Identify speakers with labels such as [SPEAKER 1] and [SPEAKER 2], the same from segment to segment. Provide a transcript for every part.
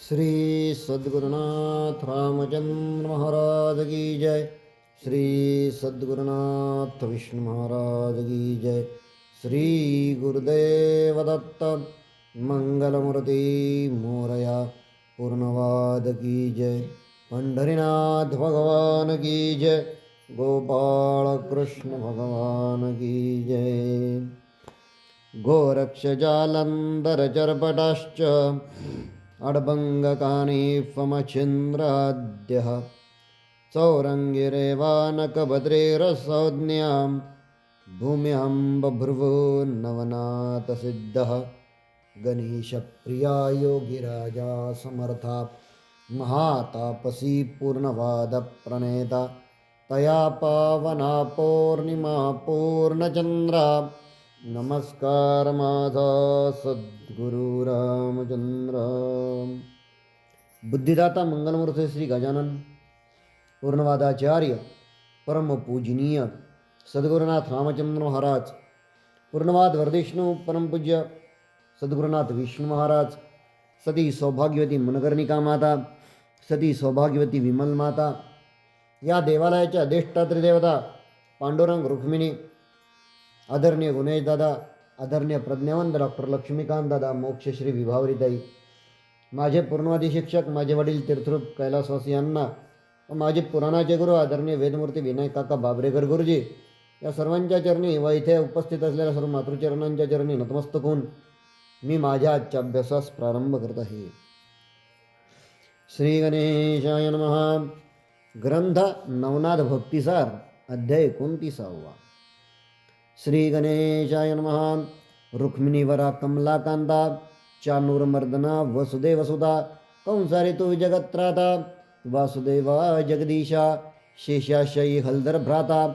[SPEAKER 1] श्री सद्गुरुनाथ रामचंद्र महाराज की जय। श्री सद्गुरुनाथ विष्णु महाराज की जय। श्री गुरुदेव दत्त मंगलमूर्ति मोरया पूर्णवाद की जय। पंढरीनाथ भगवान की जय। गोपाल कृष्ण भगवान की जय। गोरक्षजालन्धरचर्पटाश्च अड्भङ्गकानीफमच्छिन्द्राद्यः चौरङ्गिरेवानकभद्रेरसंज्ञां भूम्यां बभ्रुवो नवनाथसिद्धः गणेशप्रिया योगिराजा समर्था महातापसी पूर्णवादप्रणेता तया पावना पौर्णिमा पूर्णचंद्रा नमस्कार माझा सद्गुरु रामचंद्र। बुद्धिदाता मंगलमूर्ती श्री गजानन पूर्णवादाचार्य परम पूजनीय सद्गुरुनाथ रामचंद्र महाराज, पूर्णवाद वरदेष्णु परम पूज्य सद्गुरुनाथ विष्णु महाराज, सती सौभाग्यवती मनकर्णिका माता, सती सौभाग्यवती विमल माता, या देवालयाच्या अधिष्ठात्री देवता पांडुरंग रुक्मिणी, आदरणीय गुणेश दादा, आदरणीय प्रज्ञावंत डॉक्टर लक्ष्मीकांत दादा, मोक्षश्री विभावरीताई, माझे पूर्णवादी शिक्षक, माझे वडील तीर्थरूप कैलासवासी यांना व माझे पुराणाचे गुरु आदरणीय वेदमूर्ती विनायक काका बाबरेकर गुरुजी, या सर्वांच्या चरणी व इथे उपस्थित असलेल्या सर्व मातृचरणांच्या चरणी नतमस्तक होऊन मी माझ्या आजच्या अभ्यासास प्रारंभ करत आहे. श्री गणेशाय नमः. ग्रंथ नवनाथ भक्तिसार, अध्याय 29. श्री गणेशाय नमः. रुक्मिणीवरा कमलाकांता, चाणूरमर्दना वसुदेवसुता, कंसारितु जगत्राता, वासुदेवा जगदीशा, शेषाशयी हलधर भ्राता,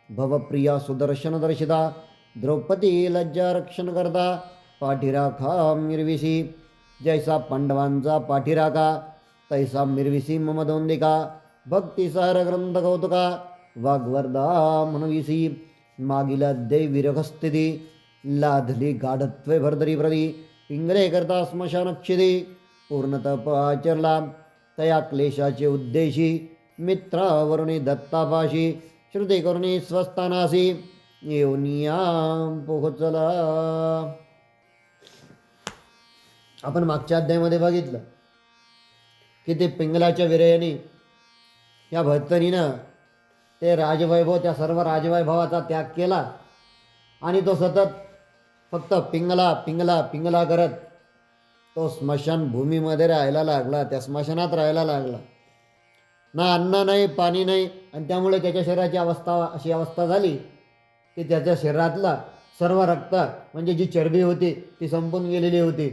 [SPEAKER 1] भवप्रिया सुदर्शन दर्शिता, द्रौपदी लज्जा रक्षण करता, पाठीराखा मिरविसी, जैसा पांडवांचा पाठीराखा तैसा मिरविसी मम दोंदिका, भक्तिसार ग्रंथ कौतुका वाग्वर्धा म्हणविसी, मागिला दैविरघस्थिती, लाधली गाढत्वे भरदरी प्रदी, पिंगले करता स्मशानक्षिदी, पूर्णतप आचरला तया क्लेशाचे उद्देशी, मित्रावरुणी दत्तापाशी, श्रुती करुणी स्वस्थानासी, येऊनिया पोहोचला. आपण मागच्या अध्यायामध्ये बघितलं की ते पिंगलाच्या विरयाने या भक्तनीनं ते राजवैभव, त्या सर्व राजवैभवाचा त्याग केला आणि तो सतत फक्त पिंगला पिंगला पिंगला करत तो स्मशानभूमीमध्ये राहायला लागला, त्या स्मशानात राहायला लागला. ना अन्न नाही, पाणी नाही, आणि त्यामुळे त्याच्या शरीराची अशी अवस्था झाली की त्याच्या शरीरातला सर्व रक्त म्हणजे जी चरबी होती ती संपून गेलेली होती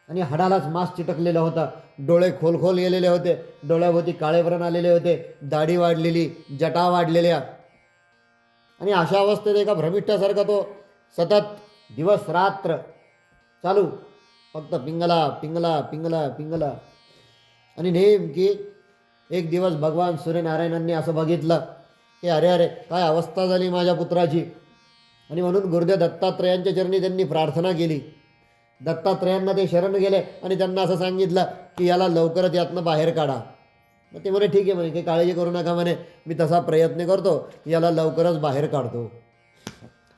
[SPEAKER 1] आणि हाडालाच मांस चिटकलेला होता. डोळे खोल गेलेले होते, डोळ्याभोवती काळेवरण आलेले होते, दाढी वाढलेली, जटा वाढलेल्या, आणि अशा अवस्थेत एका भ्रमिष्ठासारखा तो सतत दिवस रात्र चालू फक्त पिंगला पिंगला पिंगला पिंगला. आणि नेमकी एक दिवस भगवान सूर्यनारायणांनी असं बघितलं की अरे अरे काय अवस्था झाली माझ्या पुत्राची, आणि म्हणून गुरुदेव दत्तात्रयांच्या चरणी त्यांनी प्रार्थना केली. दत्तात्रयांना ते शरण गेले आणि त्यांना असं सांगितलं की याला लवकरच यातनं बाहेर काढा. मग ते म्हणे ठीक आहे म्हणे, काही काळजी करू नका म्हणे, मी तसा प्रयत्न करतो, याला लवकरच बाहेर काढतो.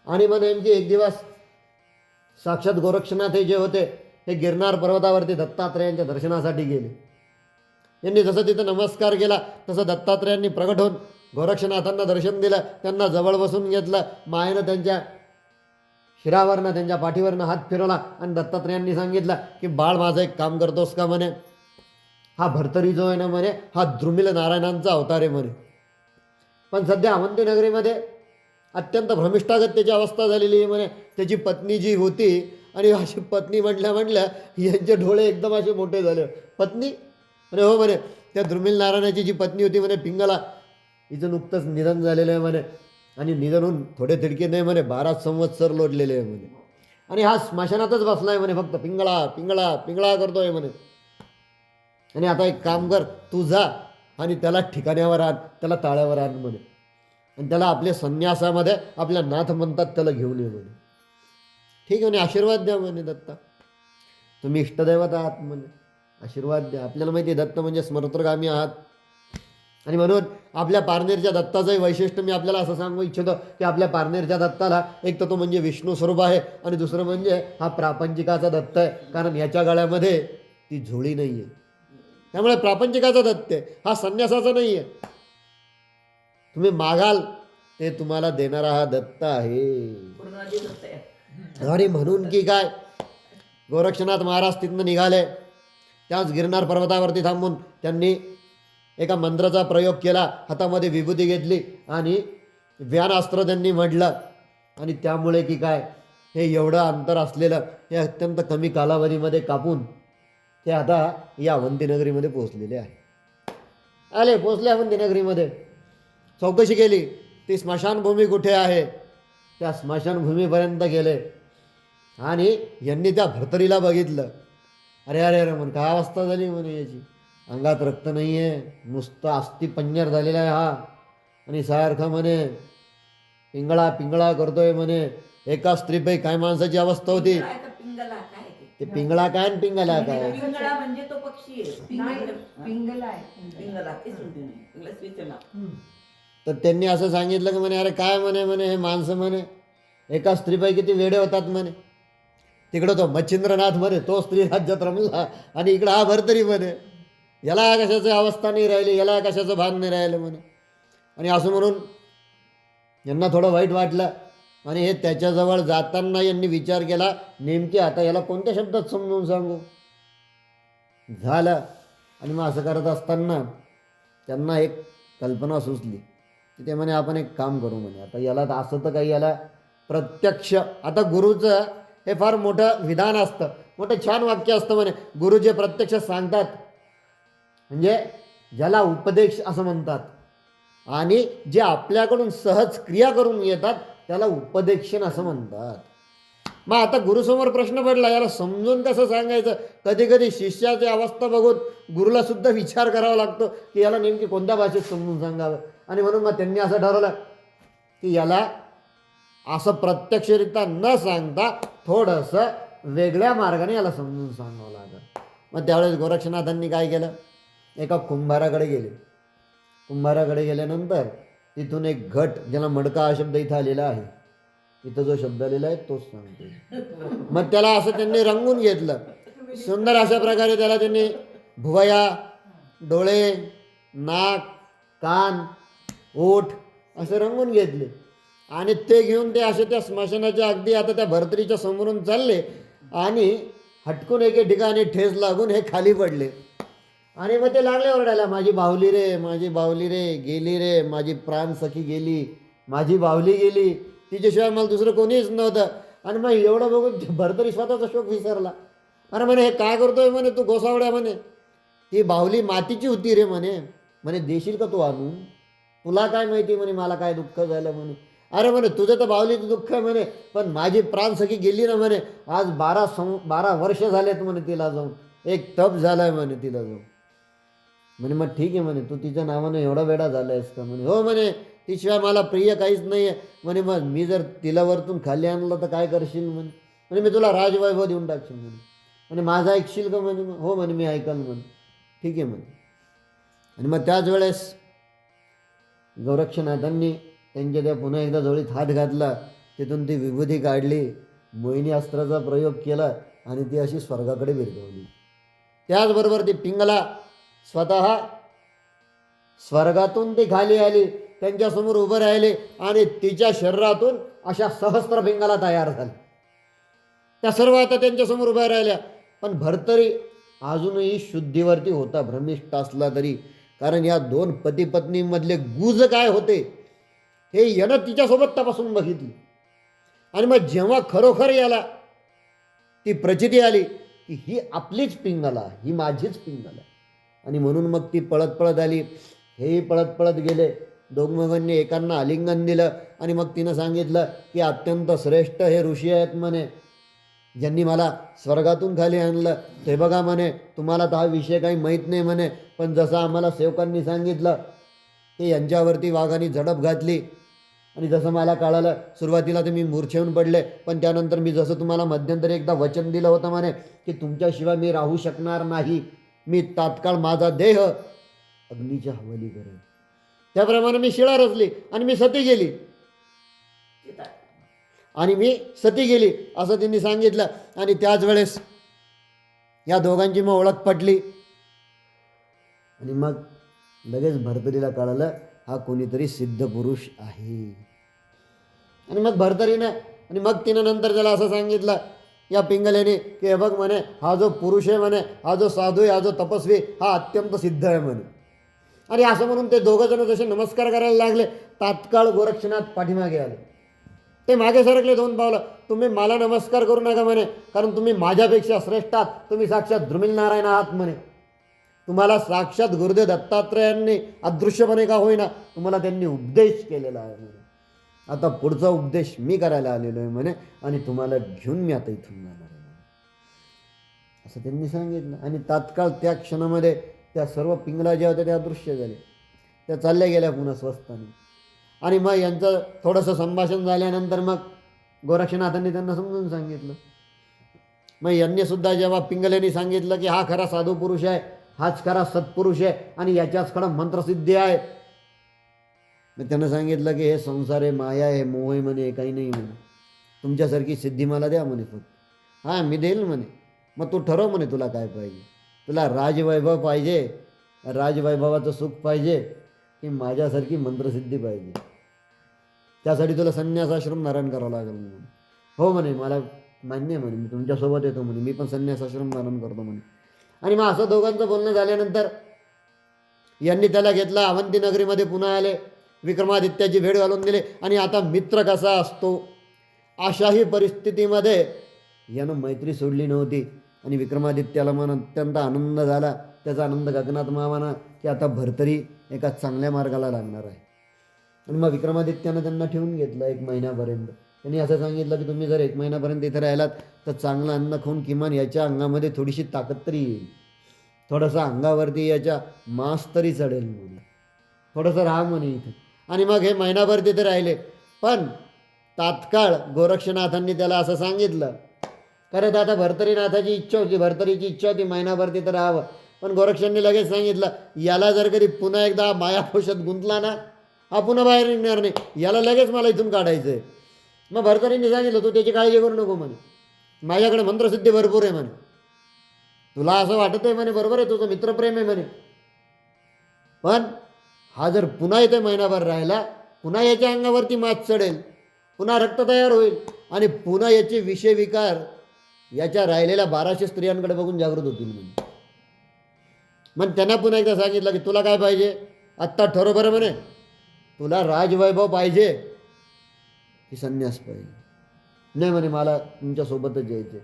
[SPEAKER 1] आणि मग नेमकी एक दिवस साक्षात गोरक्षनाथ हे जे होते हे गिरनार पर्वतावरती दत्तात्रयांच्या दर्शनासाठी गेले. यांनी जसं तिथं नमस्कार केला तसं दत्तात्रयांनी प्रगट होऊन गोरक्षनाथांना दर्शन दिलं, त्यांना जवळ बसून घेतलं, मायेनं त्यांच्या शिरावरनं त्यांच्या पाठीवरनं हात फिरवला आणि दत्तात्रयांनी सांगितलं की बाळ माझं एक काम करतोस का म्हणे, हा भर्तरी जो आहे ना म्हणे हा द्रुमिल नारायणांचा अवतार आहे म्हणे. पण सध्या अवंती नगरीमध्ये अत्यंत भ्रमिष्ठागत त्याची अवस्था झालेली आहे म्हणे. त्याची पत्नी जी होती, आणि अशी पत्नी म्हटल्या यांचे डोळे एकदम असे मोठे झाले. पत्नी म्हणे हो म्हणे, त्या द्रुमिल नारायणाची जी पत्नी होती म्हणे पिंगला, हिचं नुकतंच निधन झालेलं आहे म्हणे, आणि निधन होऊन थोडे तिडके नाही म्हणे 12 संवत्सर लोटलेले आहे म्हणे, आणि हा स्मशानातच बसला आहे म्हणे, फक्त पिंगळा पिंगळा पिंगळा करतोय म्हणे. आणि आता एक काम कर, तू जा आणि त्याला ठिकाण्यावर आण, त्याला ताळ्यावर आण म्हणे, आणि त्याला आपल्या संन्यासामध्ये आपल्या नाथ म्हणतात त्याला घेऊन ये म्हणे. ठीक आहे म्हणे, आशीर्वाद द्या म्हणे दत्ता, तुम्ही इष्टदैवत आहात म्हणे. आशीर्वाद द्या. आपल्याला माहिती आहे दत्त म्हणजे स्मर्तगामी आहात. आणि म्हणून आपल्या पारनेरच्या दत्ताचंही वैशिष्ट्य मी आपल्याला असं सांगू इच्छितो की आपल्या पारनेरच्या दत्ताला एक तर तो म्हणजे विष्णू स्वरूप आहे आणि दुसरं म्हणजे हा प्रापंचिकाचा दत्त आहे. कारण ह्याच्या गळ्यामध्ये ती झोळी नाही आहे. त्यामुळे प्रापंचिकाचा दत्त आहे, हा संन्यासाचा नाही आहे. तुम्ही मागाल ते तुम्हाला देणारा हा दत्त आहे. आणि म्हणून की काय गोरक्षनाथ महाराज तिथनं निघाले. त्याच गिरनार पर्वतावरती थांबून त्यांनी एका मंत्राचा प्रयोग केला. हातामध्ये विभूती घेतली आणि व्यानास्त्र त्यांनी म्हटलं. आणि त्यामुळे की काय हे एवढं अंतर असलेलं हे अत्यंत कमी कालावधीमध्ये कापून ते आता या अवंतीनगरीमध्ये पोहोचलेले आहे. पोचले अवंतीनगरीमध्ये. चौकशी केली ती स्मशानभूमी कुठे आहे. त्या स्मशानभूमीपर्यंत गेले आणि यांनी त्या भरतरीला बघितलं. अरे अरे अरे म्हण काय अवस्था झाली म्हणे याची. अंगात रक्त नाही आहे, नुसतं अस्थि पंजर झालेला आहे हा. आणि सारखं म्हणे पिंगळा पिंगळा करतोय म्हणे. एका स्त्रीपैकी काय माणसाची अवस्था होती. ते पिंगळा काय आणि पिंगला काय.
[SPEAKER 2] पिंगळा म्हणजे तो पक्षी आहे. पिंगला आहे. पिंगला तेच म्हणते ना.
[SPEAKER 1] तर त्यांनी असं सांगितलं की म्हणे अरे काय म्हणे हे माणसं म्हणे एका स्त्रीपैकी किती वेडे होतात म्हणे. तिकडं तो मच्छिंद्रनाथ म्हणे तो स्त्री राज्यात रमला आणि इकडं हा भरतरी म्हणे. याला कशाची अवस्था नाही राहिली, याला कशाचं भान नाही राहिलं म्हणे. आणि असं म्हणून यांना थोडं वाईट वाटलं. आणि हे त्याच्याजवळ जाताना यांनी विचार केला नेमकी आता याला कोणत्या शब्दात समजून सांगू. झालं. आणि मग असं करत असताना त्यांना एक कल्पना सुचली की ते म्हणे आपण एक काम करू म्हणे. आता याला असं तर काही याला प्रत्यक्ष आता गुरुचं हे फार मोठं विधान असतं, मोठं छान वाक्य असतं म्हणे. गुरु जे प्रत्यक्ष सांगतात म्हणजे ज्याला उपदेश असं म्हणतात आणि जे आपल्याकडून सहज क्रिया करून येतात त्याला उपदेक्षण असं म्हणतात. मग आता गुरुसमोर प्रश्न पडला याला समजून कसं सांगायचं. कधी कधी शिष्याची अवस्था बघून गुरुला सुद्धा विचार करावा लागतो की याला नेमकी कोणत्या भाषेत समजून सांगावं. आणि म्हणून मग त्यांनी असं ठरवलं की याला असं प्रत्यक्षरित्या न सांगता थोडंसं वेगळ्या मार्गाने याला समजून सांगावं लागलं. मग त्यावेळेस गोरक्षनाथांनी काय केलं, एका कुंभाराकडे गेले. कुंभाराकडे गेल्यानंतर तिथून एक घट, ज्याला मडका हा शब्द इथं आलेला आहे, इथं जो शब्द आलेला आहे तोच सांगतो. मग त्याला असं त्यांनी रंगून घेतलं. सुंदर अशा प्रकारे त्याला त्यांनी भुवया, डोळे, नाक, कान, ओठ असे रंगून घेतले. आणि ते घेऊन ते असे त्या स्मशानाच्या अगदी आता त्या भरतरीच्या समोरून चालले आणि हटकून एके ठिकाणी ठेस लागून हे खाली पडले. आणि मग ते लागले ओरडायला, माझी बाहुली रे, माझी बाहुली रे, गेली रे, माझी प्राण सखी गेली, माझी बाहुली गेली, तिच्याशिवाय मला दुसरं कोणीच नव्हतं. आणि मग एवढं बघून भरतरी स्वतःचा शोक विसरला. अरे म्हणे हे काय करतोय म्हणे तू गोसावड्या म्हणे. ती बाहुली मातीची होती रे म्हणे. म्हणे देशील का तू आणून, तुला काय माहिती म्हणे मला काय दुःख झालं म्हणे. अरे म्हणे तुझं तर बाहुलीचं दुःख आहे म्हणे, पण माझी प्राण सखी गेली ना म्हणे. आज 12 वर्ष झालेत म्हणे तिला जाऊन, एक तप झालाय म्हणे तिला जाऊन. म्हणे मग ठीक आहे म्हणे, तू तिच्या नावानं एवढा वेडा झाला आहेस का म्हणे. हो म्हणे, तिशिवाय मला प्रिय काहीच नाही आहे म्हणे. मग मी जर तिला वरतून खाली आणलं तर काय करशील म्हणे. म्हणे मी तुला राजवैभव देऊन टाकशील म्हणे. म्हणे माझं ऐकशील का म्हणे. हो म्हणे मी ऐकाल म्हणे. ठीक आहे म्हणे. आणि मग त्याच वेळेस गोरक्षनाथांनी त्यांच्या त्या पुन्हा एकदा जवळीत हात घातला, तिथून ती विभूती काढली, मोहिनी अस्त्राचा प्रयोग केला आणि ती अशी स्वर्गाकडे विरघळली. त्याचबरोबर ती पिंगला स्वतः स्वर्गातून ती खाली आली, त्यांच्यासमोर उभं राहिले आणि तिच्या शरीरातून अशा सहस्त्र पिंगला तयार झाल्या. त्या सर्व आता त्यांच्यासमोर उभ्या राहिल्या. पण भरतरी अजूनही शुद्धीवरती होता, भ्रमिष्ठ असला तरी. कारण या दोन पती पत्नीमधले गुज काय होते हे यानं तिच्यासोबत तपासून बघितली. आणि मग जेव्हा खरोखर याला ती प्रचिती आली की ही आपलीच पिंगला, ही माझीच पिंगला. आणि म्हणून मग ती पळत पळत आली, हेही पळत पळत गेले. दोघांनी एकांना आलिंगन दिलं आणि मग तिनं सांगितलं की अत्यंत श्रेष्ठ हे ऋषी आहेत म्हणे, ज्यांनी मला स्वर्गातून खाली आणलं. ते बघा म्हणे, तुम्हाला तर हा विषय काही माहीत नाही म्हणे, पण जसं आम्हाला सेवकांनी सांगितलं की यांच्यावरती वाघाने झडप घातली. आणि जसं मला कळालं, सुरुवातीला तर मी मूर्छेहून पडले, पण त्यानंतर मी जसं तुम्हाला मध्यंतरी एकदा वचन दिलं होतं म्हणे की तुमच्याशिवाय मी राहू शकणार नाही, मी तात्काळ माझा देह अग्नीच्या हवाली करेन. त्याप्रमाणे मी शिळा रचली आणि मी सती गेली
[SPEAKER 2] चिता.
[SPEAKER 1] आणि मी सती गेली असं त्यांनी सांगितलं. आणि त्याच वेळेस या दोघांची मग ओळख पटली. आणि मग लगेच भरतरीला कळलं हा कोणीतरी सिद्ध पुरुष आहे. आणि मग भरतरीनं आणि मग तिनं नंतर त्याला असं सांगितलं या पिंगलेने की हे बघ म्हणे हा जो पुरुष आहे म्हणे, हा जो साधू आहे, हा जो तपस्वी, हा अत्यंत सिद्ध आहे म्हणे. आणि असं म्हणून ते दोघं जण जसे नमस्कार करायला लागले, तात्काळ गोरक्षनाथ पाठीमागे आले. ते मागे सरकले 2 पावलं. तुम्ही मला नमस्कार करू नका म्हणे, कारण तुम्ही माझ्यापेक्षा श्रेष्ठ आहात. तुम्ही साक्षात द्रुमिल नारायण आहात म्हणे. तुम्हाला साक्षात गुरुदेव दत्तात्रयांनी अदृश्यपणे का होईना तुम्हाला त्यांनी उपदेश केलेला आहे म्हणे. आता पुढचा उपदेश मी करायला आलेलो आहे म्हणे आणि तुम्हाला घेऊन मी आता इथून जाणार आहे म्हणे. असं त्यांनी सांगितलं. आणि तात्काळ त्या क्षणामध्ये त्या सर्व पिंगला ज्या होत्या त्या अदृश्य झाल्या. त्या चालल्या गेल्या पुन्हा स्वस्ताने. आणि मग यांचं थोडंसं संभाषण झाल्यानंतर मग गोरक्षनाथांनी त्यांना समजून सांगितलं. मग यांनी सुद्धा जेव्हा पिंगलेनी सांगितलं की हा खरा साधू पुरुष आहे, हाच खरा सत्पुरुष आहे आणि याच्याच खरं मंत्रसिद्धी आहे. मग त्यानं सांगितलं की हे संसार आहे, माया आहे, मोह आहे म्हणे, काही नाही म्हणे. तुमच्यासारखी सिद्धी मला द्या म्हणे फक्त. हां मी देईल म्हणे. मग तू ठरव म्हणे तुला काय पाहिजे. तुला राजवैभव पाहिजे, राजवैभवाचं सुख पाहिजे, की माझ्यासारखी मंत्रसिद्धी पाहिजे. त्यासाठी तुला संन्यासाश्रम धारण करावं लागेल म्हणे. हो म्हणे मला मान्य आहे म्हणे, मी तुमच्यासोबत येतो म्हणे, मी पण संन्यासाश्रम धारण करतो म्हणे. आणि मग असं दोघांचं बोलणं झाल्यानंतर यांनी त्याला घेतला. अवंती नगरीमध्ये पुन्हा आले. विक्रमादित्याची भेट घालून दिली. आणि आता मित्र कसा असतो अशाही परिस्थितीमध्ये यानं मैत्री सोडली नव्हती. आणि विक्रमादित्याला मन अत्यंत आनंद झाला. त्याचा आनंद गगनात मावाना की आता भरतरी एका चांगल्या मार्गाला लागणार आहे. आणि मग विक्रमादित्यानं त्यांना ठेवून घेतलं 1 महिन्यापर्यंत. त्यांनी असं सांगितलं की तुम्ही जर 1 महिन्यापर्यंत इथे राहिलात तर चांगलं अन्न खाऊन किमान याच्या अंगामध्ये थोडीशी ताकद तरी येईल, थोडंसं अंगावरती याच्या मांस तरी चढेल म्हणे, थोडंसं राहा म्हणे इथे. आणि मग हे महिनाभर तिथे राहिले. पण तात्काळ गोरक्षनाथांनी त्याला असं सांगितलं, खरं तर आता भरतरीनाथाची इच्छा होती, भरतरीची इच्छा होती महिनाभर तिथं राहावं. पण गोरक्षांनी लगेच सांगितलं याला जर कधी पुन्हा एकदा मायापोषात गुंतला ना हा पुन्हा बाहेर निघणार नाही, याला लगेच मला इथून काढायचं आहे. मग भरतरींनी सांगितलं तू त्याची काळजी करू नको म्हणे, माझ्याकडे मंत्रसिद्धी भरपूर आहे म्हणे. तुला असं वाटत आहे म्हणे, बरोबर आहे तुझं मित्रप्रेम आहे म्हणे, पण हा जर पुन्हा इथे महिनाभर राहिला पुन्हा याच्या अंगावरती मात चढेल, पुन्हा रक्त तयार होईल आणि पुन्हा याचे विषय विकार याच्या राहिलेल्या 1200 स्त्रियांकडे बघून जागृत होतील म्हणे. मग त्यांना पुन्हा एकदा सांगितलं की तुला काय पाहिजे आत्ता ठरव बरं म्हणे, तुला राजवैभव पाहिजे की संन्यास पाहिजे. नाही म्हणे मला तुमच्यासोबतच यायचे,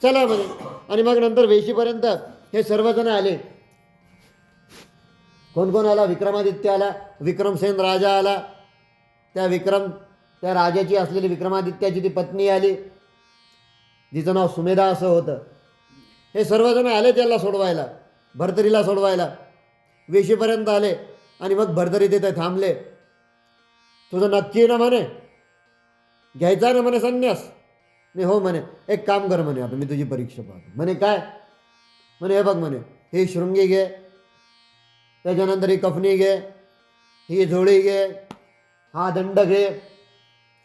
[SPEAKER 1] चला म्हणे. आणि मग नंतर वेशीपर्यंत हे सर्वजण आले. कोण कोण आला? विक्रमादित्य आला, विक्रमसेन राजा आला, त्या राजाची असलेली विक्रमादित्याची ती पत्नी आली, जिचं नाव सुमेधा असं होतं. हे सर्वजण आले त्याला सोडवायला, भरतरीला सोडवायला. वेशीपर्यंत आले आणि मग भरतरी तिथे थांबले. तुझं नक्की ना म्हणे, घ्यायचा ना म्हणे संन्यास? नाही हो म्हणे, एक काम कर म्हणे, आता मी तुझी परीक्षा पाहतो म्हणे. काय म्हणे? हे बघ म्हणे, ही शृंगी घे, त्याच्यानंतर ही कफनी घे, ही झोळी घे, हा दंड घे,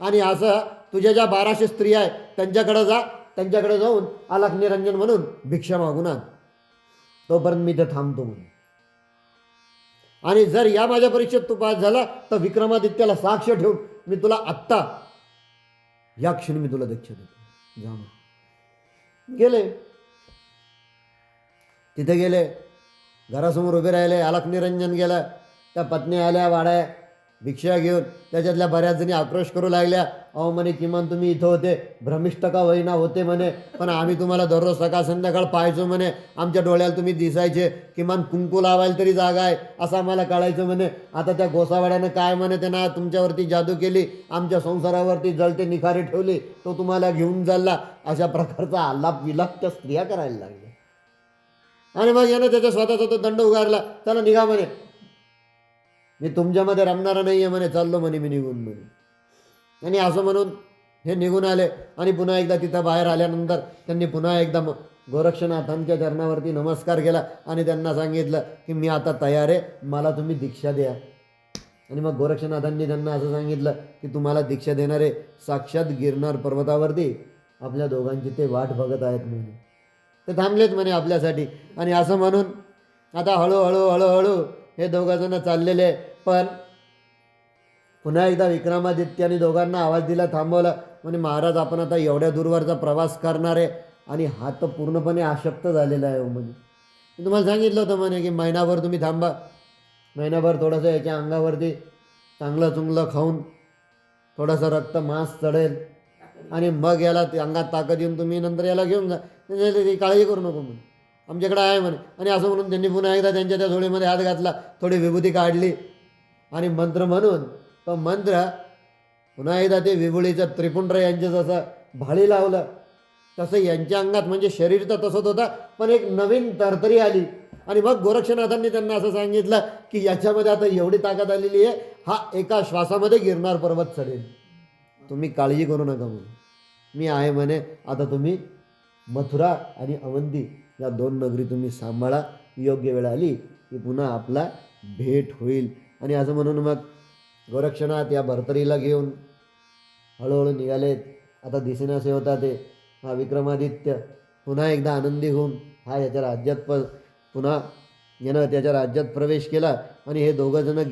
[SPEAKER 1] आणि असं तुझ्या ज्या 1200 स्त्रिया आहेत त्यांच्याकडे जा, त्यांच्याकडे जाऊन अलख निरंजन म्हणून भिक्षा मागून आण, तोपर्यंत मी इथे थांबतो म्हणे. आणि जर या माझ्या परीक्षेत तू पास झाला तर विक्रमादित्याला साक्ष ठेवून मी तुला आत्ता या क्षणी मी तुला दीक्षा देतो, जा म्हणे. गेले, तिथे गेले, घरासमोर उभे राहिले. अलख निरंजन गेला, त्या पत्नी आल्या वाड्या भिक्षा घेऊन. त्याच्यातल्या बऱ्याच जणी आक्रोश करू लागल्या, अहो म्हणे किमान तुम्ही इथं होते, भ्रमिष्ठ का होईना होते म्हणे, पण आम्ही तुम्हाला दररोज सकाळ संध्याकाळ पाहायचो म्हणे, आमच्या डोळ्याला तुम्ही दिसायचे, किमान कुंकू लावायला तरी जागा आहे असं आम्हाला कळायचं म्हणे. आता त्या गोसावाड्यानं काय म्हणे त्यांना तुमच्यावरती जादू केली, आमच्या संसारावरती जळते निखारे ठेवले, तो तुम्हाला घेऊन चालला. अशा प्रकारचा आलाप विलाप त्या स्त्रिया करायला लागल्या. आणि मग यानं त्याचा स्वतःचा तो दंड उगारला, त्याला निघा म्हणे, मी तुमच्यामध्ये रमणारा नाही आहे म्हणे, चाललो म्हणे मी निघून म्हणे. आणि असं म्हणून हे निघून आले. आणि पुन्हा एकदा तिथं बाहेर आल्यानंतर त्यांनी पुन्हा एकदा गोरक्षनाथांच्या चरणावरती नमस्कार केला आणि त्यांना सांगितलं की मी आता तयार आहे, मला तुम्ही दीक्षा द्या. आणि मग गोरक्षनाथांनी त्यांना असं सांगितलं की तुम्हाला दीक्षा देणारे साक्षात गिरनार पर्वतावरती आपल्या दोघांची ते वाट बघत आहेत म्हणे. ते थांबलेत म्हणे आपल्यासाठी. आणि असं म्हणून आता हळूहळू हळूहळू हे दोघंजणं चाललेले. पण पुन्हा एकदा विक्रमादित्याने दोघांना आवाज दिला, थांबवला. म्हणे महाराज आपण आता एवढ्या दूरवरचा प्रवास करणार आहे आणि हात तर पूर्णपणे आशक्त झालेला आहे. म्हणे मी तुम्हाला सांगितलं होतं म्हणे की महिनाभर तुम्ही थांबा, महिनाभर थोडंसं याच्या अंगावरती चांगलं चुंगलं खाऊन थोडंसं रक्त मांस चढेल आणि मग याला अंगात ताकद येऊन तुम्ही नंतर याला घेऊन जा. त्याची काळजी करू नको म्हणे, आमच्याकडे आहे म्हणे. आणि असं म्हणून त्यांनी पुन्हा एकदा त्यांच्या त्या झोळीमध्ये हात घातला, थोडी विभूती काढली आणि मंत्र म्हणून तो मंत्र पुन्हा एकदा ते विभुळीचं त्रिपुंड्र यांचे जसं भाळी लावलं तसं यांच्या अंगात, म्हणजे शरीर तर तसंच होतं पण एक नवीन तरतरी आली. आणि मग गोरक्षनाथांनी त्यांना असं सांगितलं की याच्यामध्ये आता एवढी ताकद आलेली आहे, हा एका श्वासामध्ये गिरनार पर्वत चढेल, तुम्ही काळजी करू नका म्हणून मी आहे म्हणे. आता तुम्ही मथुरा आणि अवंती या 2 नगरी तुम्ही सांभाळा, योग्य वेळ आली की पुन्हा आपला भेट होईल. आणि असं म्हणून मग गोरक्षनाथ या भरतरीला घेऊन हळूहळू निघालेत. आता दिसेनासे होता ते हा विक्रमादित्य पुन्हा एकदा आनंदी होऊन हा याच्या राज्यात पुन्हा यानं त्याच्या राज्यात प्रवेश केला. आणि हे दोघंजणं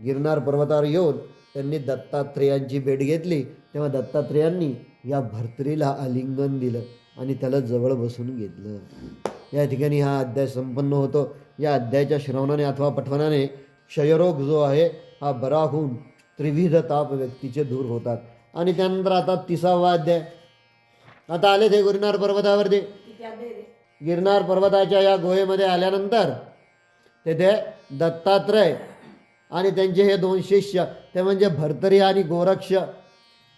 [SPEAKER 1] गिरनार पर्वतावर येऊन त्यांनी दत्तात्रेयांची भेट घेतली. तेव्हा दत्तात्रेयांनी या भरतरीला आलिंगन दिलं आणि त्याला जवळ बसून घेतलं. या ठिकाणी हा अध्याय संपन्न होतो. या अध्यायाच्या श्रवणाने अथवा पठवणाने क्षयरोग जो आहे हा बरा होऊन त्रिविध ताप व्यक्तीचे दूर होतात. आणि त्यानंतर आता 30वा अध्याय. आता आले ते गिरनार पर्वतावरती. गिरनार पर्वताच्या या गुहेमध्ये आल्यानंतर तेथे दत्तात्रय आणि त्यांचे हे 2 शिष्य ते म्हणजे भर्तरी आणि गोरक्ष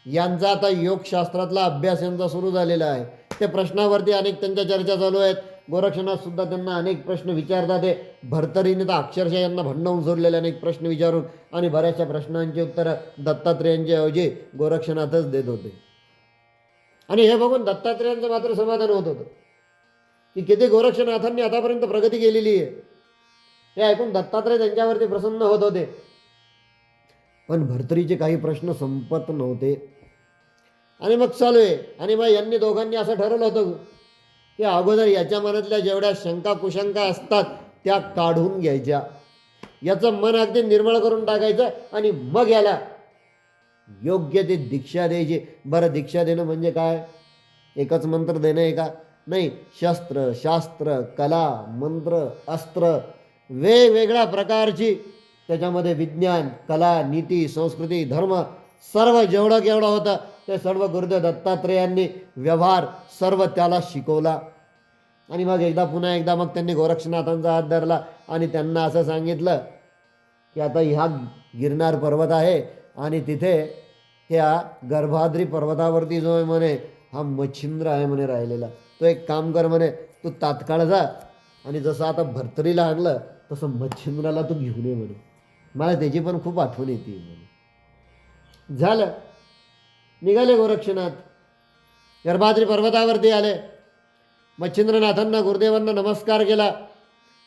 [SPEAKER 1] यांचा आता योगशास्त्रातला अभ्यास यांचा सुरू झालेला आहे. ते प्रश्नावरती अनेक त्यांच्या चर्चा चालू आहेत. गोरक्षनाथ सुद्धा त्यांना अनेक प्रश्न विचारतात. ते भर्तरीने तर अक्षरशः यांना भांडवून सोडलेले अनेक प्रश्न विचारून आणि बऱ्याचशा प्रश्नांची उत्तरं दत्तात्रेयांच्या ऐवजी गोरक्षनाथच देत होते. आणि हे बघून दत्तात्रेयांचं मात्र समाधान होत होतं की किती गोरक्षनाथांनी आतापर्यंत प्रगती केलेली आहे. हे ऐकून दत्तात्रय त्यांच्यावरती प्रसन्न होत होते. पण भर्तरीचे काही प्रश्न संपत नव्हते. आणि मग चालू आहे. आणि मग यांनी दोघांनी असं ठरवलं होतं की अगोदर याच्या मनातल्या जेवढ्या शंका कुशंका असतात त्या काढून घ्यायच्या, याचं मन अगदी निर्मळ करून टाकायचं आणि मग याला योग्य ते दीक्षा द्यायची. बरं, दीक्षा देणं म्हणजे काय? एकच मंत्र देणं आहे का? नाही. शस्त्र, शास्त्र, कला, मंत्र, अस्त्र, वेगवेगळ्या प्रकारची त्याच्यामध्ये विज्ञान, कला, नीती, संस्कृती, धर्म सर्व जेवढं केवढं होतं ते सर्व गुरुदेव दत्तात्रेयांनी व्यवहार सर्व त्याला शिकवला. आणि मग पुन्हा एकदा मग त्यांनी गोरक्षनाथांचा हात धरला आणि त्यांना असं सांगितलं की आता ह्या गिरनार पर्वत आहे आणि तिथे त्या गर्भाद्री पर्वतावरती जो आहे म्हणे हा मच्छिंद्र आहे म्हणे राहिलेला. तो एक काम कर म्हणे, तू तात्काळ जा आणि जसं आता भर्तरीला आणलं तसं मच्छिंद्राला तू घेऊन ये म्हणे, मला त्याची पण खूप आठवण येते म्हणे. झालं, निघाले गोरक्षनाथ. गर्भाद्री पर्वतावरती आले. मच्छिंद्रनाथांना गुरुदेवांना नमस्कार केला,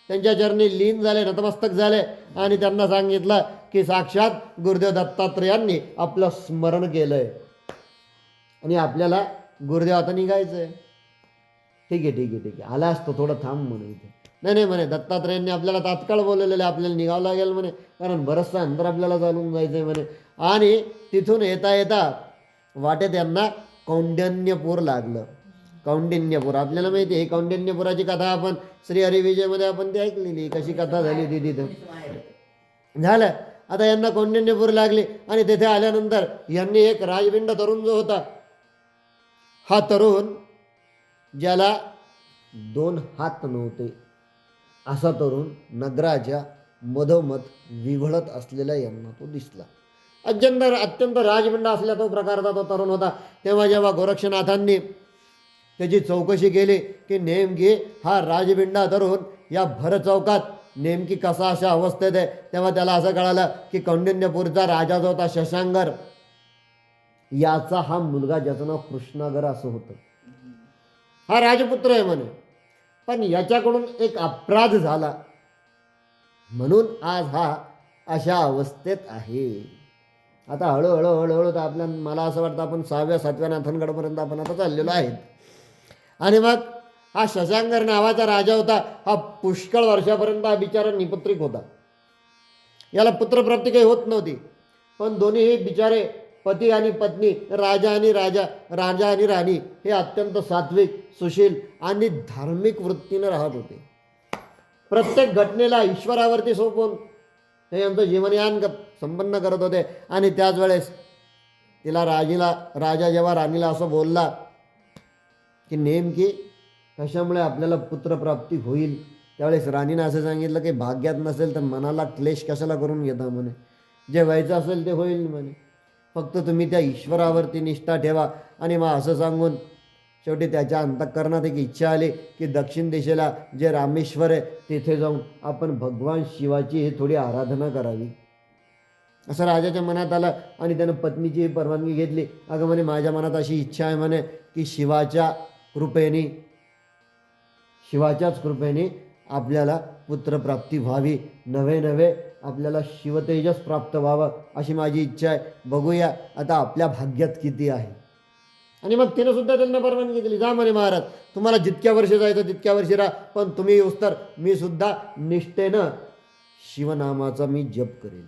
[SPEAKER 1] त्यांच्या चरणी लीन झाले, नतमस्तक झाले आणि त्यांना सांगितलं की साक्षात गुरुदेव दत्तात्रेयांनी आपलं स्मरण केलंय आणि आपल्याला गुरुदेव आता निघायचं आहे. ठीक आहे ठीक आहे ठीक आहे, आला असतो, थोडं थांब म्हणे इथे. नाही नाही म्हणे, दत्तात्रेयांनी आपल्याला तात्काळ बोलवलेलं, आपल्याला निघावं लागेल म्हणे, कारण बरंचसं अंतर आपल्याला चालून जायचं आहे म्हणे. आणि तिथून येता येता वाटेत यांना कौंडिन्यपूर लागलं. कौंडिन्यपूर आपल्याला माहिती आहे, कौंडिन्यपुराची कथा आपण श्री हरिविजयमध्ये आपण ती ऐकलेली, कशी कथा झाली ती तिथं. झालं, आता यांना कौंडिन्यपूर लागली आणि तिथे आल्यानंतर यांनी एक राजबिंड तरुण जो होता, हा तरुण ज्याला 2 हात नव्हते असा तरुण नगराच्या मधोमध विव्हळत असलेला यांना तो दिसला. अत्यंत राजबिंड असल्या तो प्रकारचा तो तरुण होता. तेव्हा जेव्हा गोरक्षनाथांनी त्याची चौकशी केली की नेमकी हा राजबिंडा तरुण या भर चौकात नेमकी कसा अशा अवस्थेत आहे, तेव्हा त्याला असं कळालं की कौंडिन्यपूरचा राजा जो होता शशांकर, याचा हा मुलगा ज्याचं नाव कृष्णागर असं होतं, हा राजपुत्र आहे म्हणे. पण याच्याकडून एक अपराध झाला म्हणून आज हा अशा अवस्थेत आहे. आता हळूहळू हळूहळू तर आपल्या मला असं वाटतं आपण 6व्या-7व्या नाथनगडपर्यंत आपण आता चाललेलो आहेत. आणि मग हा शशांकर नावाचा राजा होता. हा पुष्कळ वर्षापर्यंत हा बिचारा निपुत्रिक होता. याला पुत्रप्राप्ती काही होत नव्हती. पण दोन्हीही बिचारे पती आणि पत्नी, राजा आणि राजा, राजा आणि राणी हे अत्यंत सात्विक, सुशील आणि धार्मिक वृत्तीनं राहत होते. प्रत्येक घटनेला ईश्वरावरती सोपवून ते यांचं जीवनयान संपन्न करत होते. आणि त्याच वेळेस तिला राजा जेव्हा राणीला असं बोलला की नेमकी कशामुळे आपल्याला पुत्रप्राप्ती होईल, त्यावेळेस राणीनं असं सांगितलं की भाग्यात नसेल तर मनाला क्लेश कशाला करून घेता म्हणे, जे व्हायचं असेल ते होईल म्हणे, फक्त तुम्ही त्या ईश्वरावरती निष्ठा ठेवा. आणि मग असं सांगून शेवटी त्याच्या अंतःकरणात एक इच्छा आली की दक्षिण दिशेला जे रामेश्वर आहे तिथे जाऊन आपण भगवान शिवाची ही थोडी आराधना करावी. असं राजाच्या मनात आलं आणि त्यानं पत्नीची परवानगी घेतली. अगं म्हणे माझ्या मनात अशी इच्छा आहे म्हणे की शिवाच्याच कृपेने आपल्याला पुत्रप्राप्ती व्हावी, नवे नवे आपल्याला शिवतेजस प्राप्त व्हावं अशी माझी इच्छा आहे. बघूया आता आपल्या भाग्यात किती आहे. आणि मग तिनं सुद्धा त्यांना परवानगी दिली. जा म्हणे महाराज, तुम्हाला जितक्या वर्षी जायचं तितक्या वर्षी राहा, पण तुम्ही येऊस तर मी सुद्धा निष्ठेनं शिवनामाचा मी जप करेन.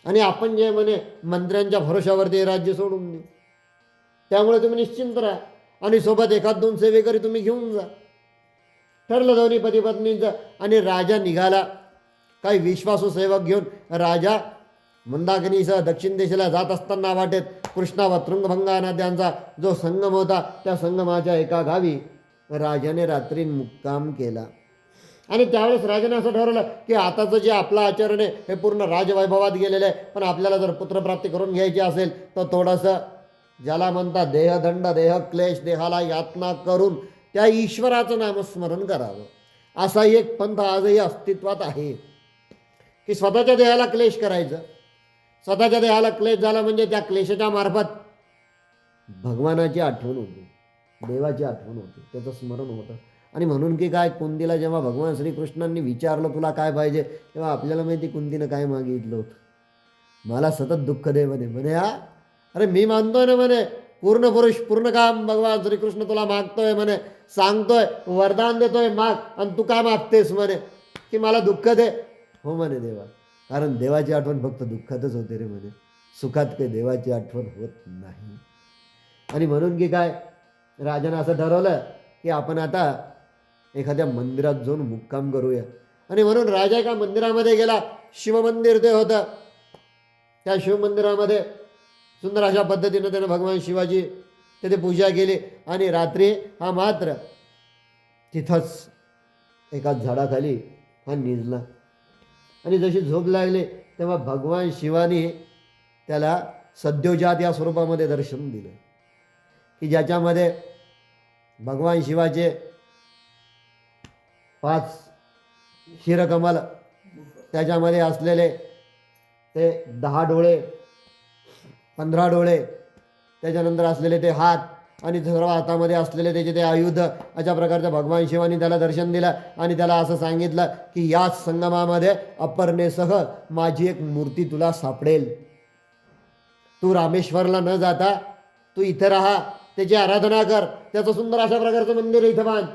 [SPEAKER 1] आणि आपण जे म्हणे मंत्र्यांच्या भरोशावरती राज्य सोडून देऊ, त्यामुळे तुम्ही निश्चिंत राहा आणि सोबत एखाद दोन सेवेकरी तुम्ही घेऊन जा. ठरलं दोन्ही पती पत्नींचं. आणि राजा निघाला. काही विश्वासू सेवक घेऊन राजा मंदाकिनीसह दक्षिण दिशेला जात असताना वाटेत कृष्णा व तृंगभंगा नद्यांचा जो संगम होता त्या संगमाच्या एका गावी राजाने रात्री मुक्काम केला. आणि त्यावेळेस राजाने असं ठरवलं की आताचं जे आपलं आचरण आहे हे पूर्ण राजवैभवात गेलेलं आहे, पण आपल्याला जर पुत्रप्राप्ती करून घ्यायची असेल तर थोडंसं ज्याला म्हणतात देहदंड, देहक्लेश, देहाला यातना करून त्या ईश्वराचं नामस्मरण करावं. असाही एक पंथ आजही अस्तित्वात आहे की स्वतःच्या देहाला क्लेश करायचं. स्वतःच्या देहाला क्लेश झाला म्हणजे त्या क्लेशाच्या मार्फत भगवानाची आठवण होते, देवाची आठवण होते, त्याचं स्मरण होतं. आणि म्हणून की काय, कुंतीला जेव्हा भगवान श्रीकृष्णांनी विचारलं तुला काय पाहिजे, तेव्हा आपल्याला माहिती कुंतीनं काय मागितलं होतं. मला सतत दुःख दे म्हणे. म्हणे हा अरे मी मानतोय ना म्हणे पूर्ण पुरुष पूर्ण काम भगवान श्रीकृष्ण तुला मागतोय म्हणे, सांगतोय, वरदान देतोय, माग, आणि तू काय मागतेस म्हणे की मला दुःख दे. हो म्हणे देवा, कारण देवाची आठवण फक्त दुःखातच होते रे म्हणे, सुखात काही देवाची आठवण होत नाही. आणि म्हणून की काय राजानं असं ठरवलं की आपण आता एखाद्या मंदिरात जाऊन मुक्काम करूया. आणि म्हणून राजा एका मंदिरामध्ये गेला. शिवमंदिर ते होतं. त्या शिवमंदिरामध्ये सुंदर अशा पद्धतीनं त्यानं भगवान शिवाजी तिथे पूजा केली. आणि रात्री हा मात्र तिथंच एका झाडाखाली हा निजला. आणि जशी झोप लागली तेव्हा भगवान शिवाने त्याला सद्योजात या स्वरूपामध्ये दर्शन दिलं की ज्याच्यामध्ये भगवान शिवाचे 5 क्षीरकमल, त्याच्यामध्ये असलेले ते 10 डोळे, 15 डोळे, त्याच्यानंतर असलेले ते हात आणि सर्व हातामध्ये असलेले त्याचे ते आयुध, अशा प्रकारचं भगवान शिवानी त्याला दर्शन दिलं. आणि त्याला असं सांगितलं की याच संगमामध्ये अपर्णेसह माझी एक मूर्ती तुला सापडेल. तू रामेश्वरला न जाता तू इथे राहा, त्याची आराधना कर, त्याचं सुंदर अशा प्रकारचं मंदिर इथं बांध,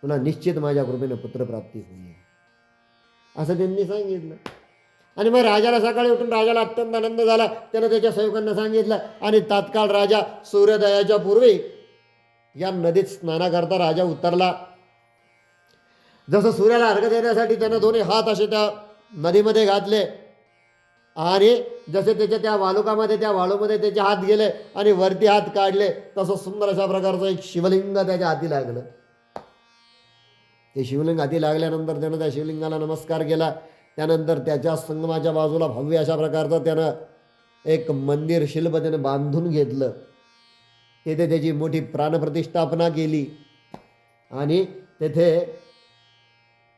[SPEAKER 1] तुला निश्चित माझ्या कृपेनं पुत्रप्राप्ती होईल असं त्यांनी सांगितलं. आणि मग राजाला सकाळी उठून राजाला अत्यंत आनंद झाला. त्यानं त्याच्या सेवकांना सांगितलं आणि तात्काळ राजा सूर्योदयाच्या पूर्वी या नदीत स्नानाकरता राजा उतरला. जसं सूर्याला अर्घ्य देण्यासाठी त्यानं दोन्ही हात असे त्या नदीमध्ये घातले आणि जसे त्याच्या त्या वालुकामध्ये त्या वाळूमध्ये त्याचे हात गेले आणि वरती हात काढले, तसं सुंदर अशा प्रकारचं एक शिवलिंग त्याच्या हाती लागलं. ते शिवलिंग हाती लागल्यानंतर त्यानं त्या शिवलिंगाला नमस्कार केला. त्यानंतर त्याच्या संगमाच्या बाजूला भव्य अशा प्रकारचं त्यानं एक मंदिर शिल्प त्यानं बांधून घेतलं. तिथे त्याची मोठी प्राणप्रतिष्ठापना केली आणि तेथे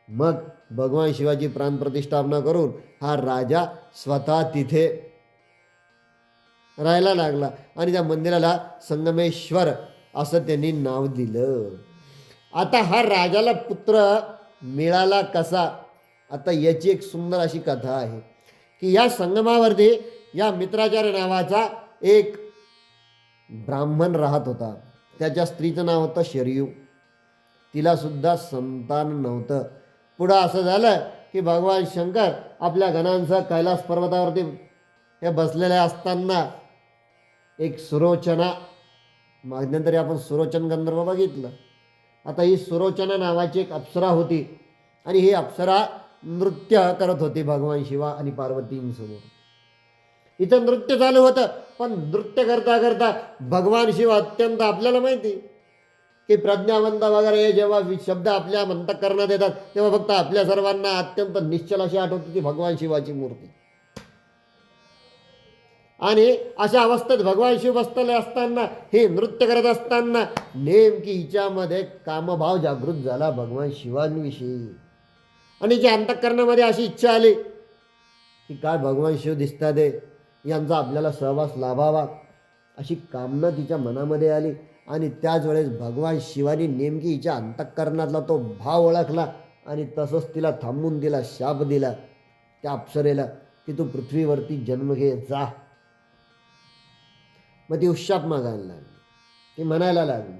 [SPEAKER 1] मग भगवान शिवाची प्राणप्रतिष्ठापना करून हा राजा स्वतः तिथे राहायला लागला. आणि त्या मंदिराला संगमेश्वर असं त्यांनी नाव दिलं. आता हा राजाला पुत्र मिळाला कसा, आता याची एक सुंदर अशी कथा आहे की या संगमावरती या मित्राचार्य नावाचा एक ब्राह्मण राहत होता. त्याच्या स्त्रीचं नाव होतं शरयू. तिला सुद्धा संतान नव्हतं. पुढं असं झालं की भगवान शंकर आपल्या गणांसह कैलास पर्वतावरती हे बसलेले असताना एक सुरोचना, मध्यंतरी आपण सुरोचन गंधर्व बघितलं. आता ही सुरोचना नावाची एक अप्सरा होती आणि ही अप्सरा नृत्य करत होती भगवान शिवा आणि पार्वतींसमोर. इथं नृत्य चालू होतं, पण नृत्य करता करता भगवान शिव अत्यंत, आपल्याला माहिती की प्रज्ञावंत वगैरे हे जेव्हा शब्द आपल्या अंतःकरणात येतात तेव्हा फक्त आपल्या सर्वांना अत्यंत निश्चल अशी आठवते ती भगवान शिवाची मूर्ती. आणि अशा अवस्थेत भगवान शिव बसलेले असताना, हे नृत्य करत असताना नेमकी हिच्यामध्ये कामभाव जागृत झाला भगवान शिवांविषयी. आणि जी अंतःकरणामध्ये अशी इच्छा आली की काय भगवान शिव दिसतात आहे, यांचा आपल्याला सहवास लाभावा, अशी कामना तिच्या मनामध्ये आली. आणि त्याच वेळेस भगवान शिवानी नेमकी हिच्या अंतःकरणातला तो भाव ओळखला आणि तसंच तिला थांबून तिला शाप दिला त्या अप्सरेला की तू पृथ्वीवरती जन्म घे, जा. मग ती उशाप मागायला लागली, ती म्हणायला लागली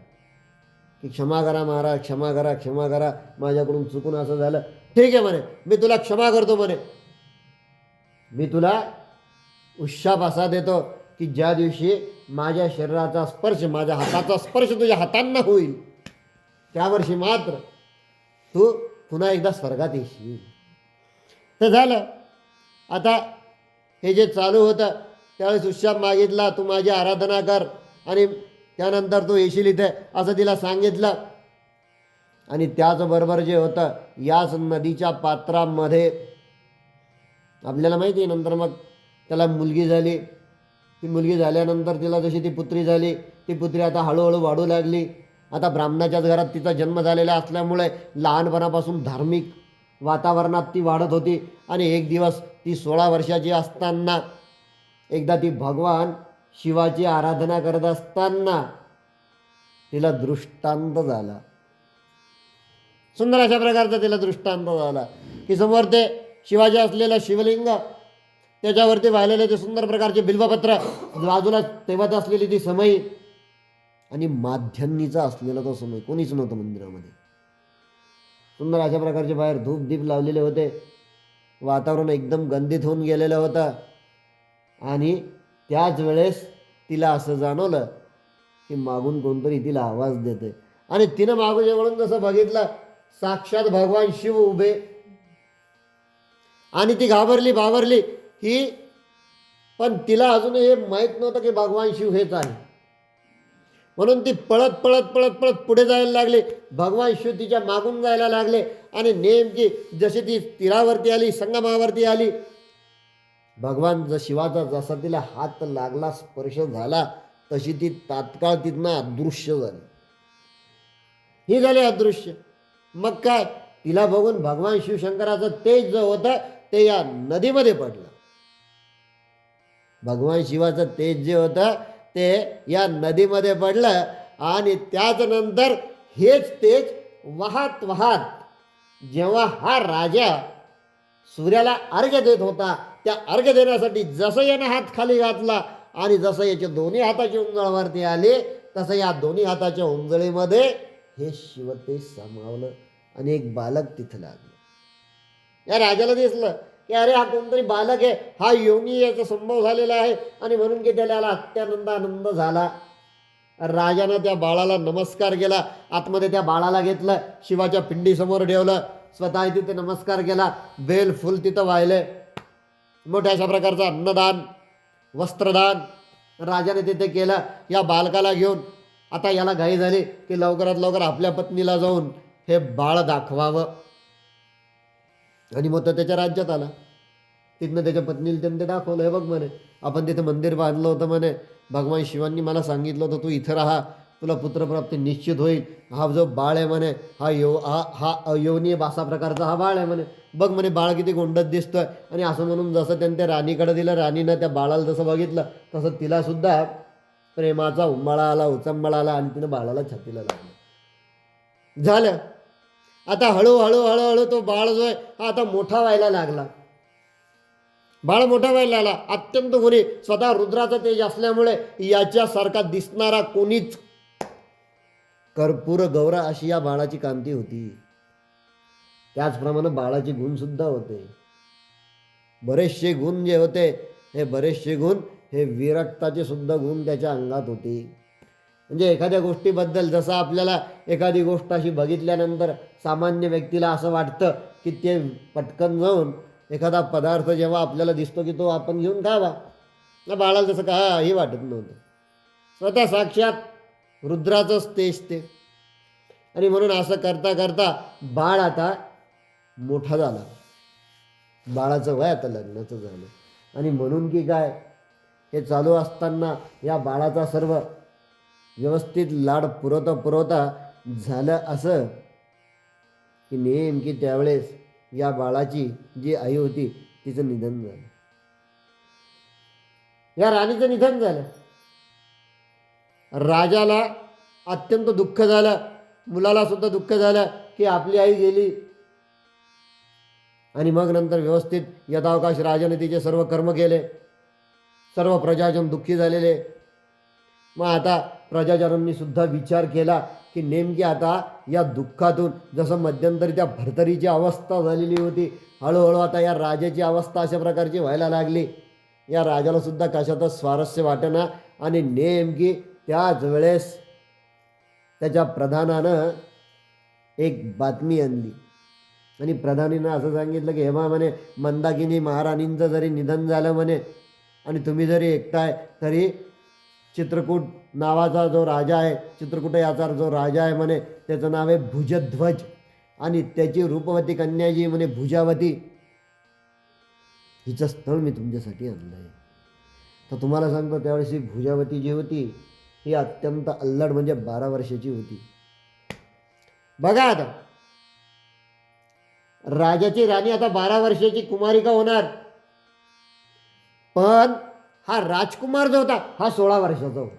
[SPEAKER 1] की क्षमा करा महाराज, क्षमा करा, क्षमा करा, माझ्याकडून चुकून असं झालं. ठीक आहे म्हणे, मी तुला क्षमा करतो म्हणे. मी तुला उशाप असा देतो की ज्या दिवशी माझ्या शरीराचा स्पर्श, माझ्या हाताचा स्पर्श तुझ्या हातांना होईल, त्या वर्षी मात्र तू पुन्हा एकदा स्वर्गात येशील. तर झालं. आता हे जे चालू होतं त्यावेळेस उशाप मागितला, तू माझी आराधना कर आणि त्यानंतर तू येशील इथे, असं तिला सांगितलं. आणि त्याचबरोबर जे होतं, याच नदीच्या पात्रामध्ये आपल्याला माहिती आहे नंतर मग त्याला मुलगी झाली. ती मुलगी झाल्यानंतर तिला जशी ती पुत्री झाली, ती पुत्री आता हळूहळू वाढू लागली. आता ब्राह्मणाच्याच घरात तिचा जन्म झालेला असल्यामुळे लहानपणापासून धार्मिक वातावरणात ती वाढत होती. आणि एक दिवस ती 16 वर्षाची असताना एकदा ती भगवान शिवाची आराधना करत असताना तिला दृष्टांत झाला. सुंदर अशा प्रकारचा तिला दृष्टांत झाला की समोर ते शिवाजी असलेलं शिवलिंग, त्याच्यावरती वाहिलेले ते सुंदर प्रकारचे बिल्वपत्र, बाजूला तेवत असलेली ती समई आणि माध्यान्नीचा असलेला तो समय, कोणीच नव्हतं मंदिरामध्ये. सुंदर अशा प्रकारचे बाहेर धूप दीप लावलेले होते. वातावरण एकदम गंधित होऊन गेलेलं होतं. आणि त्याच वेळेस तिला असं जाणवलं की मागून कोणतरी तिला आवाज देते. आणि तिनं मागून वळून जसं बघितलं, साक्षात भगवान शिव उभे. आणि ती घाबरली बाबरली ही, पण तिला अजून हे माहीत नव्हतं की भगवान शिव हेच आहे. म्हणून ती पळत पळत पळत पळत पुढे जायला लागली. भगवान शिव तिच्या मागून जायला लागले. आणि नेमकी जशी ती तीरावरती आली, संगमावरती आली, भगवान शिवाचा जसा तिला हात लागला, स्पर्श झाला, तशी ती तात्काळ तिथनं अदृश्य झाली. ही झाली अदृश्य. मग काय, तिला बघून भगवान शिवशंकराचं तेज जो होतं ते या नदीमध्ये पडलं. भगवान शिवाचं तेज जे होतं ते या नदीमध्ये पडलं. आणि त्याच नंतर हेच तेज वाहत वाहत जेव्हा हा राजा सूर्याला अर्घ्य देत होता, त्या अर्घ्य देण्यासाठी जसं यानं हात खाली घातला आणि जसं याच्या दोन्ही हाताची उंजळवरती आली, तसं या दोन्ही हाताच्या उंजळीमध्ये हे शिवतेज सामावलं आणि एक बालक तिथं लागलं. या राजाला दिसलं की अरे हा कोणतरी बालक आहे, हा योनी याचा संभव झालेला आहे. आणि म्हणून की त्याला अत्यानंद आनंद झाला. राजानं त्या बाळाला नमस्कार केला, आतमध्ये त्या बाळाला घेतलं, शिवाच्या पिंडीसमोर ठेवलं, स्वतः तिथे नमस्कार केला, बेल फुल तिथं वाहिले. मोठ्या अशा प्रकारचं अन्नदान, वस्त्रदान राजाने तिथे केलं. या बालकाला घेऊन आता याला घाई झाली की लवकरात लवकर आपल्या पत्नीला जाऊन हे बाळ दाखवावं. आणि मग तो त्याच्या राज्यात आला. तिथनं त्याच्या पत्नीला त्यांनी ते दाखवलं. हे बघ म्हणे, आपण तिथे मंदिर बांधलं होतं म्हणे, भगवान शिवांनी मला सांगितलं होतं तू इथं राहा, तुला पुत्रप्राप्ती निश्चित होईल. हा जो बाळ आहे म्हणे, हा अयोनी असा प्रकारचा हा बाळ आहे म्हणे. बघ म्हणे बाळ किती गोंडत दिसतोय. आणि असं म्हणून जसं त्यांनी त्या राणीकडे दिलं, राणीनं त्या बाळाला जसं बघितलं तसं तिला सुद्धा प्रेमाचा उंबाळा आला, उचंबळा आला आणि तिनं बाळाला छातीला लागलं. झालं. आता हळूहळू हळूहळू तो बाळ जो आहे हा आता मोठा व्हायला लागला. बाळ मोठा व्हायला लागला. अत्यंत गुणी, स्वतः रुद्राचं तेज असल्यामुळे याच्यासारखा दिसणारा कोणीच, कर्पूर गौर अशी या बाळाची कांती होती. त्याचप्रमाणे बाळाचे गुण सुद्धा होते. बरेचसे गुण जे होते, हे बरेचसे गुण हे विरक्ताचे सुद्धा गुण त्याच्या अंगात होते. म्हणजे एखाद्या गोष्टीबद्दल, जसं आपल्याला एखादी गोष्ट अशी बघितल्यानंतर सामान्य व्यक्तीला असं वाटतं की ते पटकन जाऊन एखादा पदार्थ जेव्हा आपल्याला दिसतो की तो आपण घेऊन खावा, ना बाळाला तसं काही वाटत नव्हतं. स्वतः साक्षात रुद्राचंच तेज ते. आणि म्हणून असं करता करता बाळ आता मोठा झाला. बाळाचं वय आता लग्नाचं झालं. आणि म्हणून की काय, हे चालू असताना या बाळाचा सर्व व्यवस्थित लाड पुरवता झालं असं की नेमकी त्यावेळेस या बाळाची जी आई होती तिचं निधन झालं. या राणीचं निधन झालं. राजाला अत्यंत दुःख झालं, मुलाला सुद्धा दुःख झालं की आपली आई गेली. आणि मग नंतर व्यवस्थित यथावकाश राजाने तिचे सर्व कर्म केले. सर्व प्रजाजन दुःखी झालेले. मग आता प्रजाजनांनी सुद्धा विचार केला की नेमकी आता या दुःखातून, जसं मध्यंतरी त्या भरतरीची अवस्था झालेली होती, हळूहळू आता या राजाची अवस्था अशा प्रकारची व्हायला लागली. या राजाला सुद्धा कशातच स्वारस्य वाटेना. आणि नेमकी त्याच वेळेस त्याच्या प्रधानानं एक बातमी आणली. आणि प्रधानीनं असं सांगितलं की हेमा म्हणे, मंदाकिनी महाराणींचं जरी निधन झालं म्हणे आणि तुम्ही जरी ऐकताय तरी चित्रकूट नावाचा जो राजा आहे, चित्रकूट याचा जो राजा आहे म्हणे, त्याचं नाव आहे भुजध्वज. आणि त्याची रूपवती कन्या जी म्हणे भुजावती, हिचं स्थळ मी तुमच्यासाठी आणलं आहे. तर तुम्हाला सांगतो त्यावेळेस ही भुजावती जी होती ही अत्यंत अल्लड, म्हणजे 12 वर्षाची होती. बघा आता, राजाची राणी आता 12 वर्षाची कुमारिका होणार. पण हा राजकुमार जो होता हा 16 वर्षाचा होता.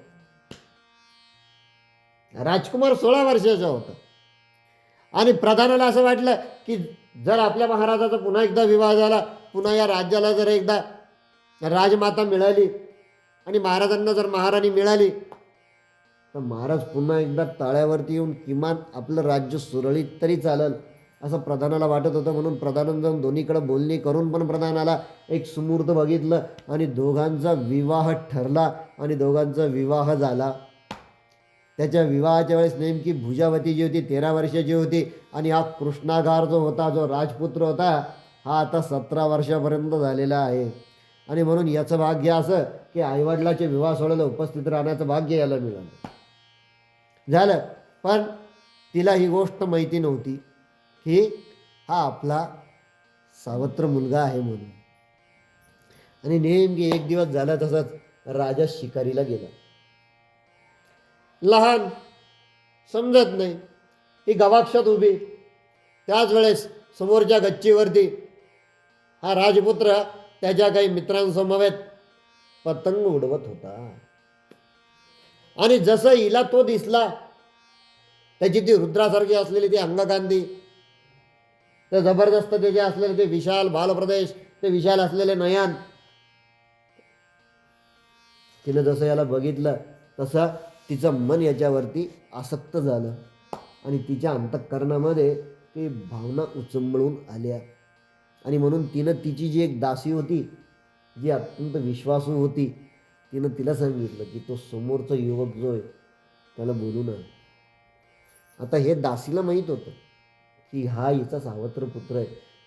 [SPEAKER 1] राजकुमार 16 वर्षाचा होता. आणि प्रधानाला असं वाटलं की जर आपल्या महाराजाचा पुन्हा एकदा विवाह झाला, पुन्हा या राज्याला जर एकदा राजमाता मिळाली आणि महाराजांना जर महाराणी मिळाली, तर महाराज पुन्हा एकदा ताळ्यावरती येऊन किमान आपलं राज्य सुरळीत तरी चालेल असं प्रधानाला वाटत होतं. म्हणून प्रधानानं जाऊन दोन्हीकडे बोलणी करून पण प्रधानाला एक सुमुहूर्त बघितलं आणि दोघांचा विवाह ठरला आणि दोघांचा विवाह झाला. त्याच्या विवाहाच्या वेळेस नेमकी भुजावती जी होती 13 वर्षाची होती आणि हा कृष्णागार जो होता, जो राजपुत्र होता, हा आता 17 वर्षापर्यंत झालेला आहे. आणि म्हणून याचं भाग्य असं की आईवडिलाचे विवाह सोहळ्याला उपस्थित राहण्याचं भाग्य याला मिळालं. झालं. पण तिला ही गोष्ट माहिती नव्हती की हा आपला सावत्र मुलगा आहे म्हणून. आणि नेमकी एक दिवस झाला तसंच राजा शिकारीला गेला. लहान, समजत नाही, ही गवाक्षात उभी. त्याच वेळेस समोरच्या गच्चीवरती हा राजपुत्र त्याच्या काही मित्रांसमवेत पतंग उडवत होता. आणि जसं हिला तो दिसला, त्याची ती रुद्रासारखी असलेली ती अंगकांती, ते जबरदस्त त्याचे असलेले ते विशाल बालप्रदेश, ते विशाल असलेले नयन, तिनं जसं याला बघितलं तसं तिचं मन याच्यावरती आसक्त झालं आणि तिच्या अंतःकरणामध्ये काही भावना उचंबळून आल्या. आणि म्हणून तिनं तिची जी एक दासी होती, जी अत्यंत विश्वासू होती, तिनं तिला सांगितलं की तो समोरचा युवक जो आहे त्याला बोलू ना. आता हे दासीला माहीत होतं की हा हिचा सावत्र पुत्र आहे,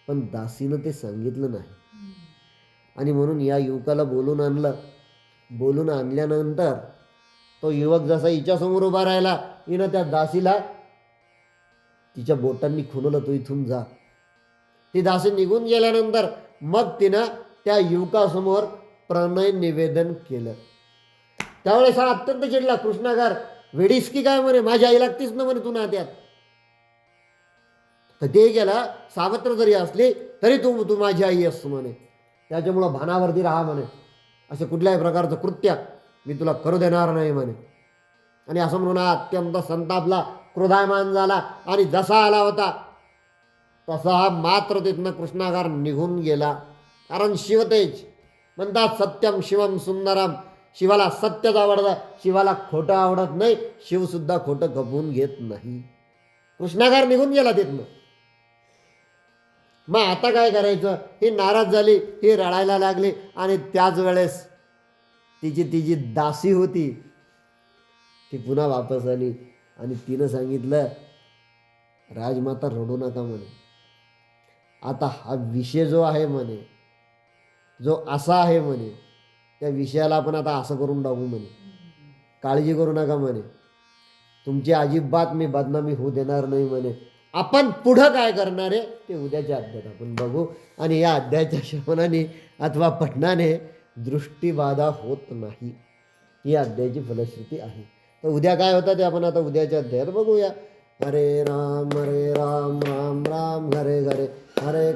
[SPEAKER 1] पण दासीनं ते सांगितलं नाही. आणि म्हणून या युवकाला बोलून आणलं. बोलून आणल्यानंतर तो युवक जसा हिच्यासमोर उभा राहिला, हिनं त्या दासीला तिच्या बोटांनी खुणवलं, तो इथून जा. ती दासी निघून गेल्यानंतर मग तिनं त्या युवकासमोर प्रणय निवेदन केलं. त्यावेळेस हा अत्यंत चिडला. कृष्णागार, वेडीस की काय म्हणे, माझी आई लागतीच ना म्हणे तू नात्यात. कधीही गेला, सावत्र जरी असली तरी तू माझी आई असतो म्हणे. त्याच्यामुळं भानावरती राहा म्हणे. असं कुठल्याही प्रकारचं कृत्य मी तुला करू देणार नाही म्हणे. आणि असं म्हणून हा अत्यंत संतापला क्रोधायमान झाला आणि जसा आला होता तसा हा मात्र तिथनं कृष्णागार निघून गेला. कारण शिवतेज म्हणतात सत्यम शिवम सुंदरम. शिवाला सत्यच आवडतं, शिवाला खोटं आवडत नाही. शिवसुद्धा खोटं खपवून घेत नाही. कृष्णागार निघून गेला तिथनं. मग आता काय करायचं? ही नाराज झाली, ही रडायला लागली आणि त्याच वेळेस तिची दासी होती ती पुन्हा वापस आली आणि तिनं सांगितलं, राजमाता रडू नका म्हणे. आता हा विषय जो आहे म्हणे, जो असा आहे म्हणे, त्या विषयाला आपण आता असं करून टाकू म्हणे. काळजी करू नका म्हणे, तुमची अजिबात मी बदनामी होऊ देणार नाही म्हणे. आपण पुढं काय करणार आहे ते उद्याच्या अध्यायात आपण बघू. आणि या अध्यायाच्या श्रवणाने अथवा पठणाने दृष्टीबाधा होत नाही, ही अध्यायाची फलश्रुती आहे. तर उद्या काय होतं ते आपण आता उद्याच्या अध्यायात बघूया. हरे राम राम राम हरे हरे, हरे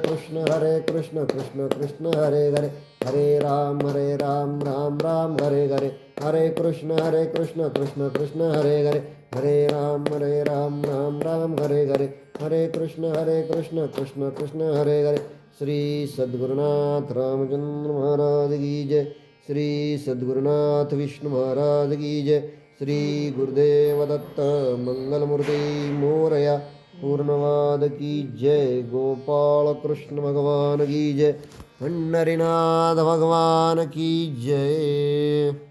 [SPEAKER 1] कृष्ण कृष्ण कृष्ण हरे हरे, हरे राम राम राम हरे हरे, हरे कृष्ण कृष्ण कृष्ण हरे हरे, हरे राम राम राम हरे हरे, हरे कृष्ण कृष्ण कृष्ण हरे हरे. श्री सद्गुरुनाथ रामचंद्र महाराज की जय. श्री सद्गुरुनाथ विष्णु महाराज की जय. श्री गुरुदेव दत्त मंगलमूर्ति मोरया. पूर्णवाद की जय. गोपाल कृष्ण भगवान की जय. पंढरीनाथ भगवान की जय.